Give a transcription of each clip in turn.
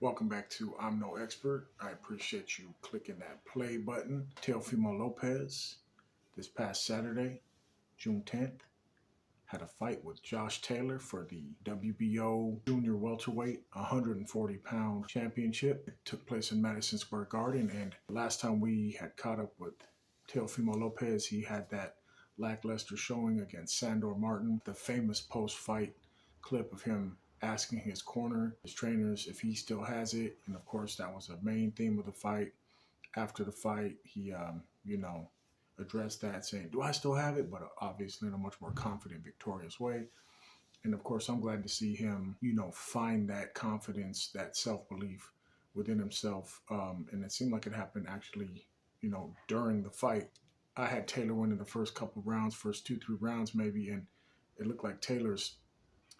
Welcome back to I'm No Expert. I appreciate you clicking that play button. Teofimo Lopez, this past Saturday, June 10th, had a fight with Josh Taylor for the WBO Junior Welterweight 140-pound championship. It took place in Madison Square Garden, and last time we had caught up with Teofimo Lopez, he had that lackluster showing against Sandor Martin, the famous post-fight clip of him asking his corner, his trainers, if he still has it. And of course, that was a main theme of the fight. After the fight, he, addressed that saying, do I still have it? But obviously in a much more confident, victorious way. And of course, I'm glad to see him, find that confidence, that self-belief within himself. And it seemed like it happened actually, during the fight. I had Taylor winning the first couple rounds, first 2-3 rounds maybe, and it looked like Taylor's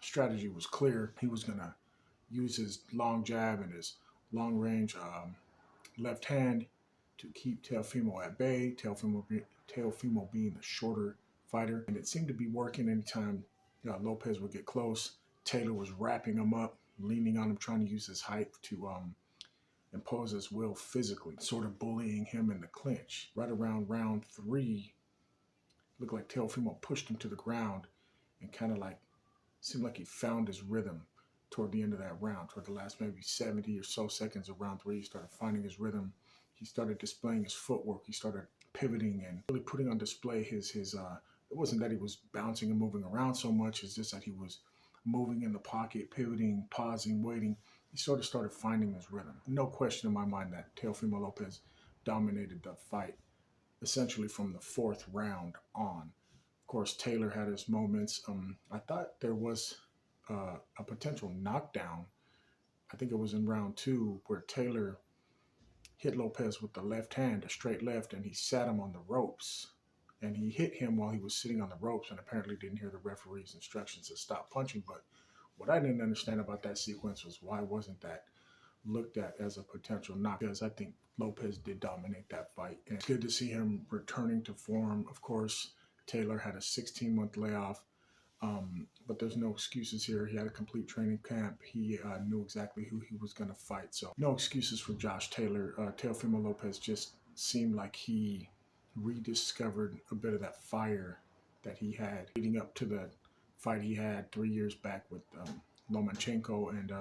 strategy was clear. He was going to use his long jab and his long range left hand to keep Teofimo at bay. Teofimo being the shorter fighter, and it seemed to be working. Anytime Lopez would get close, Taylor was wrapping him up, leaning on him, trying to use his height to impose his will physically, sort of bullying him in the clinch. Right around round 3, looked like Teofimo pushed him to the ground and kind of seemed like he found his rhythm toward the end of that round. Toward the last maybe 70 or so seconds of round 3, he started finding his rhythm. He started displaying his footwork. He started pivoting and really putting on display his it wasn't that he was bouncing and moving around so much, it's just that he was moving in the pocket, pivoting, pausing, waiting. He sort of started finding his rhythm. No question in my mind that Teofimo Lopez dominated the fight essentially from the 4th round on. Of course, Taylor had his moments. I thought there was a potential knockdown. I think it was in round 2 where Taylor hit Lopez with the left hand, a straight left, and he sat him on the ropes. And he hit him while he was sitting on the ropes and apparently didn't hear the referee's instructions to stop punching. But what I didn't understand about that sequence was why wasn't that looked at as a potential knock? Because I think Lopez did dominate that fight. And it's good to see him returning to form. Of course, Taylor had a 16-month layoff. But there's no excuses here. He had a complete training camp. He knew exactly who he was going to fight. So no excuses for Josh Taylor. Teofimo Lopez just seemed like he rediscovered a bit of that fire that he had leading up to the fight he had 3 years back with Lomachenko, and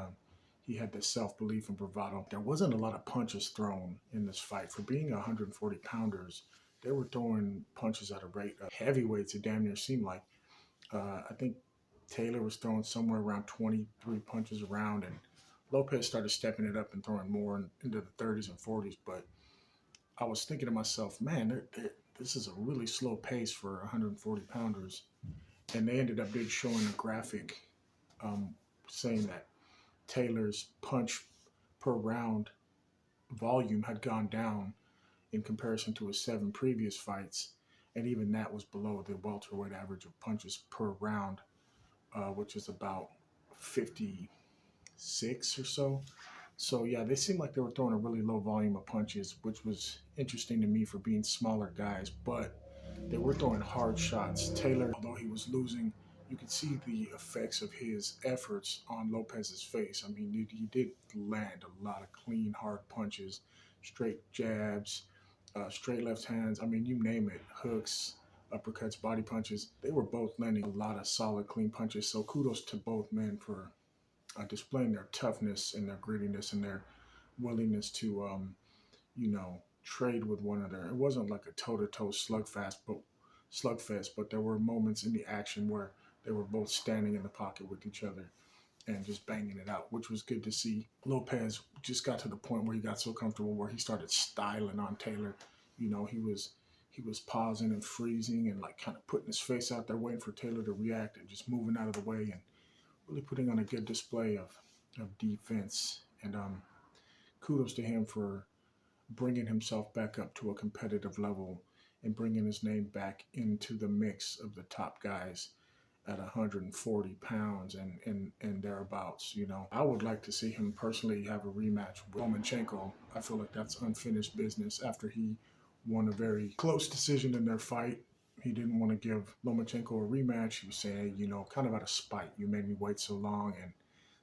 he had the self-belief and bravado. There wasn't a lot of punches thrown in this fight. For being 140 pounders, they were throwing punches at a rate of heavyweights. It damn near seemed like. I think Taylor was throwing somewhere around 23 punches around, and Lopez started stepping it up and throwing more into the 30s and 40s. But I was thinking to myself, man, this is a really slow pace for 140 pounders. And they ended up showing a graphic saying that Taylor's punch per round volume had gone down in comparison to his 7 previous fights. And even that was below the welterweight average of punches per round, which is about 56 or so. So yeah, they seemed like they were throwing a really low volume of punches, which was interesting to me for being smaller guys, but they were throwing hard shots. Taylor, although he was losing, you could see the effects of his efforts on Lopez's face. I mean, he did land a lot of clean, hard punches, straight jabs, straight left hands. I mean, you name it, hooks, uppercuts, body punches. They were both landing a lot of solid, clean punches. So kudos to both men for displaying their toughness and their grittiness and their willingness to, trade with one another. It wasn't like a toe-to-toe slugfest, but there were moments in the action where they were both standing in the pocket with each other and just banging it out, which was good to see. Lopez just got to the point where he got so comfortable where he started styling on Taylor. He was pausing and freezing and kind of putting his face out there, waiting for Taylor to react and just moving out of the way and really putting on a good display of defense. And kudos to him for bringing himself back up to a competitive level and bringing his name back into the mix of the top guys at 140 pounds and thereabouts. I would like to see him personally have a rematch with Lomachenko. I feel like that's unfinished business after he won a very close decision in their fight. He didn't want to give Lomachenko a rematch. He was saying, kind of out of spite, you made me wait so long. And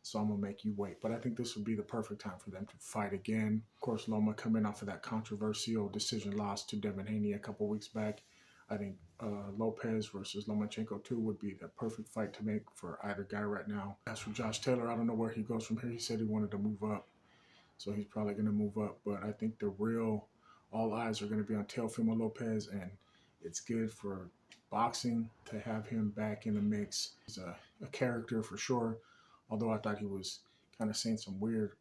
So I'm going to make you wait. But I think this would be the perfect time for them to fight again. Of course, Loma coming off of that controversial decision loss to Devin Haney a couple weeks back. I think Lopez versus Lomachenko 2 would be the perfect fight to make for either guy right now. As for Josh Taylor, I don't know where he goes from here. He said he wanted to move up, so he's probably going to move up. But I think all eyes are going to be on Teofimo Lopez, and it's good for boxing to have him back in the mix. He's a character for sure, although I thought he was kind of saying some weird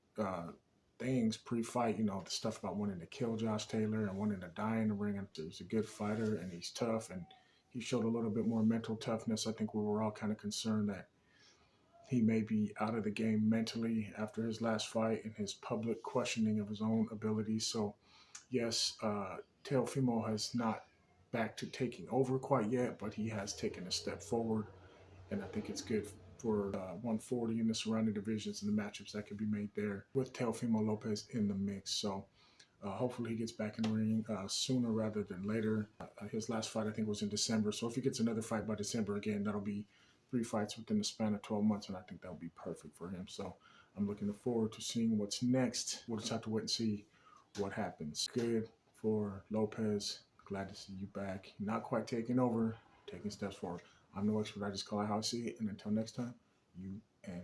things pre-fight, the stuff about wanting to kill Josh Taylor and wanting to die in the ring. And he's a good fighter and he's tough, and he showed a little bit more mental toughness. I think we were all kind of concerned that he may be out of the game mentally after his last fight and his public questioning of his own abilities. So yes, Teofimo has not back to taking over quite yet, but he has taken a step forward, and I think it's good for 140 in the surrounding divisions and the matchups that could be made there with Teofimo Lopez in the mix. So hopefully he gets back in the ring sooner rather than later. His last fight, I think, was in December. So if he gets another fight by December, again, that'll be 3 fights within the span of 12 months, and I think that'll be perfect for him. So I'm looking forward to seeing what's next. We'll just have to wait and see what happens. Good for Lopez. Glad to see you back. Not quite taking over, taking steps forward. I'm no expert. I just call it how I see it. And until next time, you and